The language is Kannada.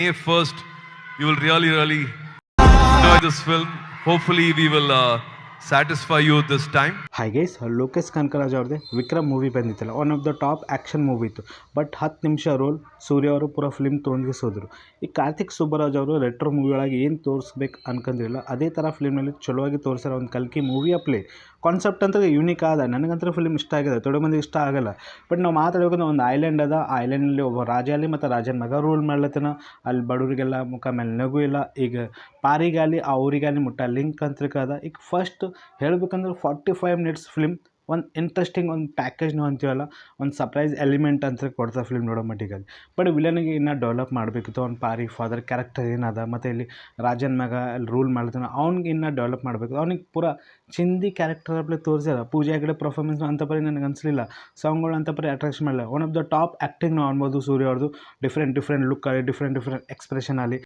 May 1st, you will really enjoy this film. Hopefully, we will satisfy you this time. Hi guys, Lokesh Kanakaraj ಅವ್ರದ್ದೇ ವಿಕ್ರಮ್ ಮೂವಿ ಬಂದಿತ್ತಲ್ಲ, one of the top action movie ಇತ್ತು. ಬಟ್ 10 ನಿಮಿಷ ರೋಲ್ ಸೂರ್ಯ ಅವರು ಪೂರ ಫಿಲ್ಮ್ ತೊಗೊಂಡಿಸೋದ್ರು. ಈ ಕಾರ್ತಿಕ್ ಸುಬ್ಬರಾಜ್ ಅವರು ರೆಟ್ರೋ ಮೂವಿ ಒಳಗೆ ಏನು ತೋರಿಸ್ಬೇಕು ಅನ್ಕೊಂಡಿರಲಿಲ್ಲ, ಅದೇ ಥರ ಫಿಲ್ಮ್ನಲ್ಲಿ ಚಲೋವಾಗಿ ತೋರಿಸ್ಯಾರ. ಒಂದು ಕಲ್ಕಿ ಮೂವಿಯ ಪ್ಲೇ ಕಾನ್ಸೆಪ್ಟ್ ಅಂತ ಯೂನಿಕ್ ಆದ. ನನಗಂತೂ ಫಿಲ್ಮ್ ಇಷ್ಟ ಆಗಿದೆ, ತೊಡೆ ಮಂದಿಗೆ ಇಷ್ಟ ಆಗಲ್ಲ. ಬಟ್ ನಾವು ಮಾತಾಡೋದು ಒಂದು ಐಲ್ಯಾಂಡ್ ಅದ, ಆ ಐಲ್ಯಾಂಡ್ನಲ್ಲಿ ಒಬ್ಬ ರಾಜ ಅಲ್ಲಿ ಮತ್ತು ರಾಜನ ಮಗ ರೂಲ್ ಮಾಡ್ಲತ್ತನ. ಅಲ್ಲಿ ಬಡವರಿಗೆಲ್ಲ ಮುಖ ಮೇಲೆ ನಗು ಇಲ್ಲ. ಈಗ ಪಾರಿಗಾಲಿ ಆ ಊರಿಗಾಲಿ ಮುಟ್ಟ ಲಿಂಕ್ ಅಂತ್ರಿಕ ಅದ. ಈಗ ಫಸ್ಟ್ ಹೇಳ್ಬೇಕಂದ್ರೆ 45 ಮಿನಿಟ್ಸ್ ಫಿಲ್ಮ್ ಒಂದು ಇಂಟ್ರೆಸ್ಟಿಂಗ್ ಒಂದು ಪ್ಯಾಕೇಜ್ ನಾವು ಅಂತೀವಲ್ಲ, ಒಂದು ಸರ್ಪ್ರೈಸ್ ಎಲಿಮೆಂಟ್ ಅಂತ ಕೊಡ್ತಾರೆ ಫಿಲ್ಮ್ ನೋಡೋ ಮಟ್ಟಿಗೆ. ಬಟ್ ವಿಲನಿಗೆ ಇನ್ನೂ ಡೆವಲಪ್ ಮಾಡಬೇಕಿತ್ತು. ಅವ್ನ ಪಾರಿ ಫಾದರ್ ಕ್ಯಾರೆಕ್ಟರ್ ಏನದ, ಮತ್ತು ಇಲ್ಲಿ ರಾಜನ ಮಗ ಅಲ್ಲಿ ರೂಲ್ ಮಾಡ್ತಾನೆ, ಅವ್ನಿಗೆ ಇನ್ನೂ ಡೆವಲಪ್ ಮಾಡಬೇಕು. ಅವ್ನಿಗೆ ಪೂರ ಚಿಂದಿ ಕ್ಯಾರೆಕ್ಟರ್ ಪ್ಲೇ ತೋರಿಸ್ಯಾರ. ಪೂಜಾ ಹೆಗ್ಡೆ ಪರ್ಫಾರ್ಮೆನ್ಸ್ ಅಂತ ಪರಿ ನನಗೆ ಅನಿಸಲಿಲ್ಲ. ಸಾಂಗ್ಗಳು ಅಂತ ಪರಿ ಅಟ್ರಾಕ್ಷನ್ ಮಾಡಲ್ಲ. One of the top acting ನಾವು ಅನ್ಬೋದು ಸೂರ್ಯ ಅವ್ರದ್ದು. ಡಿಫ್ರೆಂಟ್ ಲುಕ್ ಅಲ್ಲಿ, ಡಿಫ್ರೆಂಟ್ ಎಕ್ಸ್ಪ್ರೆಷನ್ ಅಲ್ಲಿ.